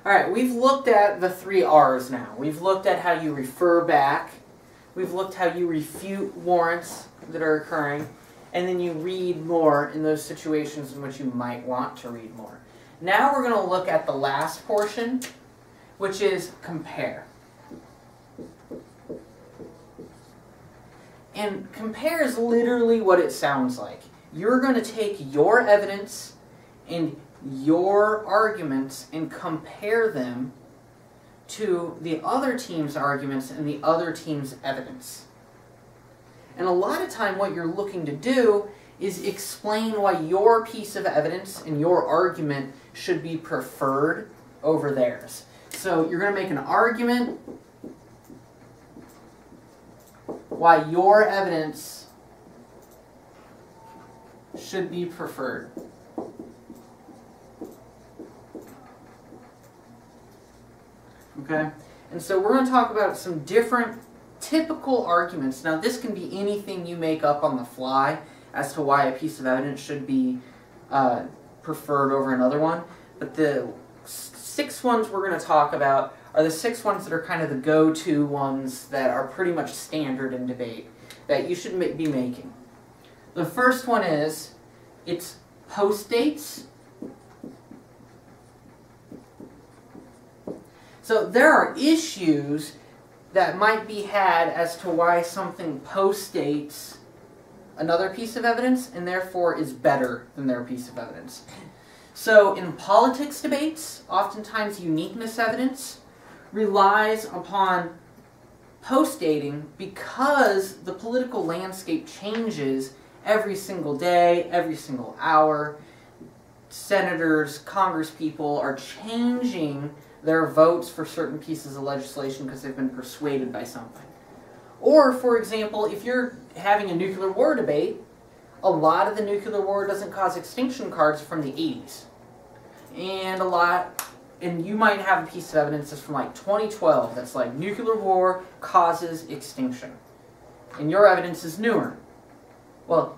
All right, we've looked at the 3 R's now. We've looked at how you refer back. We've looked how you refute warrants that are occurring. And then you read more in those situations in which you might want to read more. Now we're going to look at the last portion, which is compare. And compare is literally what it sounds like. You're going to take your evidence and your arguments and compare them to the other team's arguments and the other team's evidence. And a lot of time what you're looking to do is explain why your piece of evidence and your argument should be preferred over theirs. So you're going to make an argument why your evidence should be preferred. Okay? And so we're going to talk about some different typical arguments. Now this can be anything you make up on the fly as to why a piece of evidence should be preferred over another one. But the 6 ones we're going to talk about are the 6 ones that are kind of the go-to ones that are pretty much standard in debate that you should be making. The first one is, it's postdates. So there are issues that might be had as to why something postdates another piece of evidence and therefore is better than their piece of evidence. So in politics debates, oftentimes uniqueness evidence relies upon postdating because the political landscape changes every single day, every single hour. Senators, congresspeople are changing their votes for certain pieces of legislation because they've been persuaded by something. Or, for example, if you're having a nuclear war debate, a lot of the nuclear war doesn't cause extinction cards from the 80s. And you might have a piece of evidence that's from like 2012 that's like nuclear war causes extinction. And your evidence is newer. Well,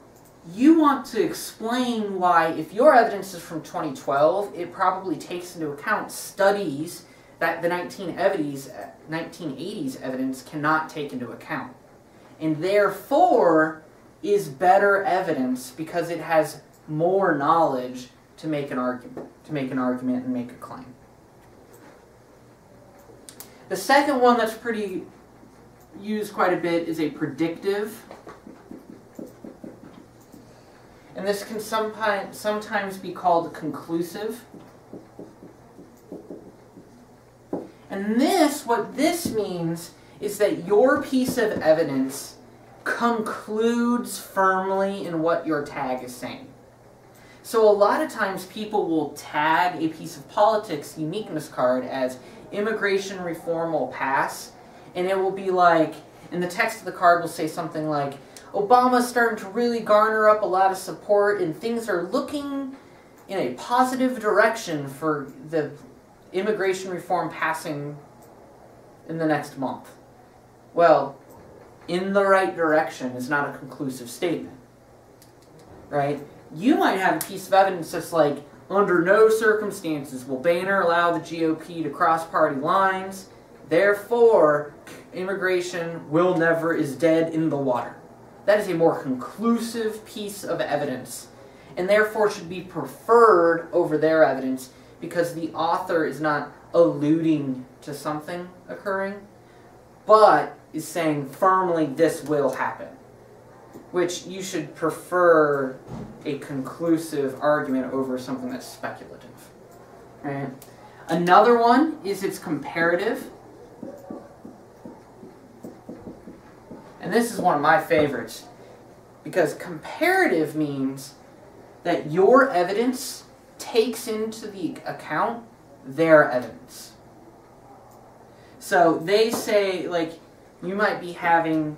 you want to explain why, if your evidence is from 2012, it probably takes into account studies that the 1980s evidence cannot take into account. And therefore is better evidence because it has more knowledge to make an argument and make a claim. The second one that's pretty used quite a bit is a predictive. And this can sometimes be called conclusive. And what this means is that your piece of evidence concludes firmly in what your tag is saying. So a lot of times people will tag a piece of politics uniqueness card as immigration reform will pass, and it will be like, and the text of the card will say something like, Obama's starting to really garner up a lot of support and things are looking in a positive direction for the immigration reform passing in the next month. Well, in the right direction is not a conclusive statement, right? You might have a piece of evidence that's like, under no circumstances will Boehner allow the GOP to cross party lines, therefore immigration is dead in the water. That is a more conclusive piece of evidence, and therefore should be preferred over their evidence because the author is not alluding to something occurring, but is saying firmly this will happen, which you should prefer a conclusive argument over something that's speculative. Right? Another one is it's comparative. And this is one of my favorites, because comparative means that your evidence takes into the account their evidence. So they say, like, you might be having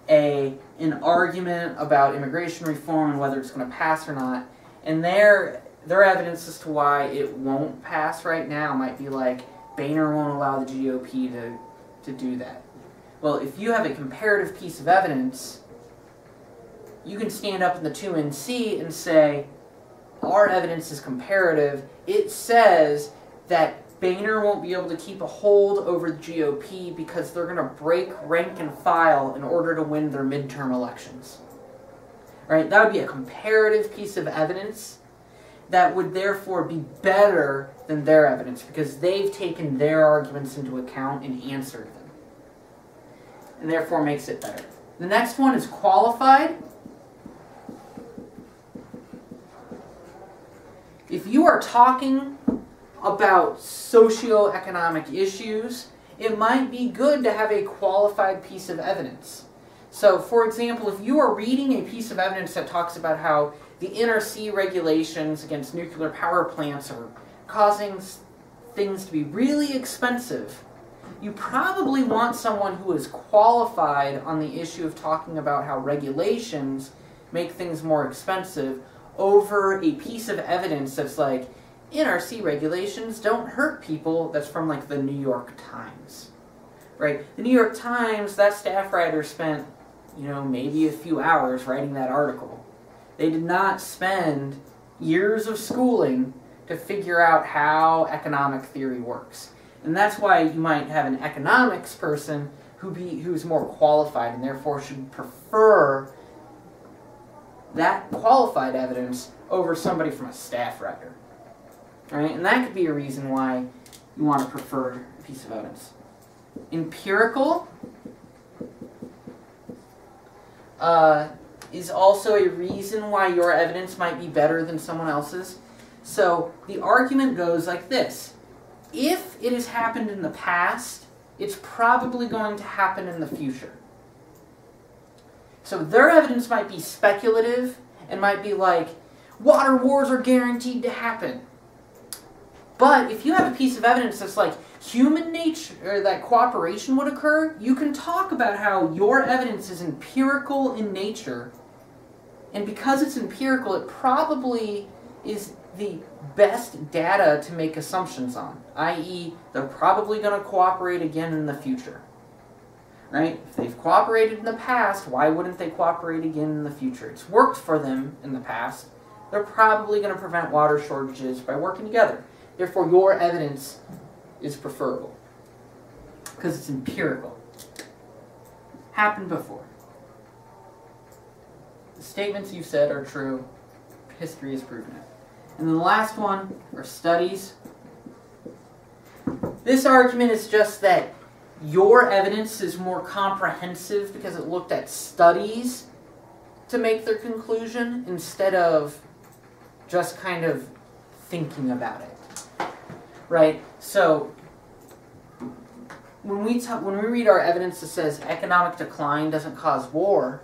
an argument about immigration reform and whether it's going to pass or not, and their evidence as to why it won't pass right now might be like, Boehner won't allow the GOP to do that. Well, if you have a comparative piece of evidence, you can stand up in the 2NC and say, our evidence is comparative. It says that Boehner won't be able to keep a hold over the GOP because they're going to break rank and file in order to win their midterm elections. Right? That would be a comparative piece of evidence that would therefore be better than their evidence because they've taken their arguments into account and answered them. And therefore makes it better. The next one is qualified. If you are talking about socioeconomic issues, it might be good to have a qualified piece of evidence. So, for example, if you are reading a piece of evidence that talks about how the NRC regulations against nuclear power plants are causing things to be really expensive, you probably want someone who is qualified on the issue of talking about how regulations make things more expensive over a piece of evidence that's like, NRC regulations don't hurt people, that's from like the New York Times. Right? The New York Times, that staff writer spent, maybe a few hours writing that article. They did not spend years of schooling to figure out how economic theory works. And that's why you might have an economics person who's more qualified and therefore should prefer that qualified evidence over somebody from a staff writer. Right? And that could be a reason why you want to prefer a piece of evidence. Empirical is also a reason why your evidence might be better than someone else's. So the argument goes like this. If it has happened in the past, it's probably going to happen in the future. So their evidence might be speculative and might be like, water wars are guaranteed to happen. But if you have a piece of evidence that's like human nature, or that cooperation would occur, you can talk about how your evidence is empirical in nature. And because it's empirical, it probably is the best data to make assumptions on, i.e., they're probably going to cooperate again in the future. Right? If they've cooperated in the past, why wouldn't they cooperate again in the future? It's worked for them in the past. They're probably going to prevent water shortages by working together. Therefore, your evidence is preferable because it's empirical. Happened before. The statements you said are true. History has proven it. And then the last one are studies. This argument is just that your evidence is more comprehensive because it looked at studies to make their conclusion instead of just kind of thinking about it. Right? So when we read our evidence that says economic decline doesn't cause war,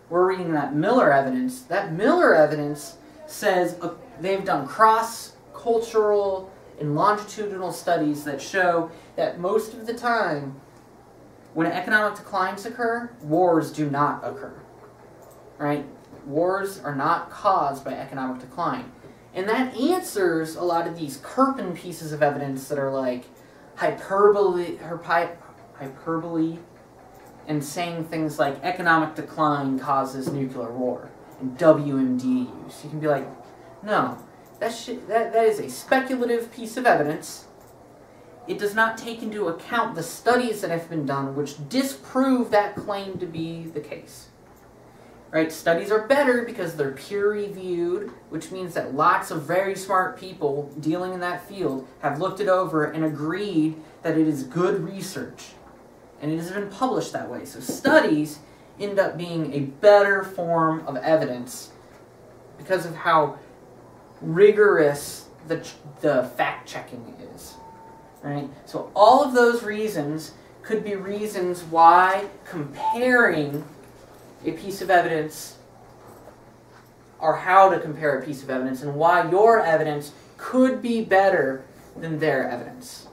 we're reading that Miller evidence. That Miller evidence says they've done cross-cultural and longitudinal studies that show that most of the time when economic declines occur, wars do not occur. Right? Wars are not caused by economic decline. And that answers a lot of these Kirpin pieces of evidence that are like hyperbole and saying things like economic decline causes nuclear war and WMD use. You can be like, no, that is a speculative piece of evidence. It does not take into account the studies that have been done which disprove that claim to be the case. Right? Studies are better because they're peer-reviewed, which means that lots of very smart people dealing in that field have looked it over and agreed that it is good research. And it has been published that way. So studies end up being a better form of evidence because of how rigorous the fact-checking is. Right? So all of those reasons could be reasons why comparing a piece of evidence, or how to compare a piece of evidence, and why your evidence could be better than their evidence.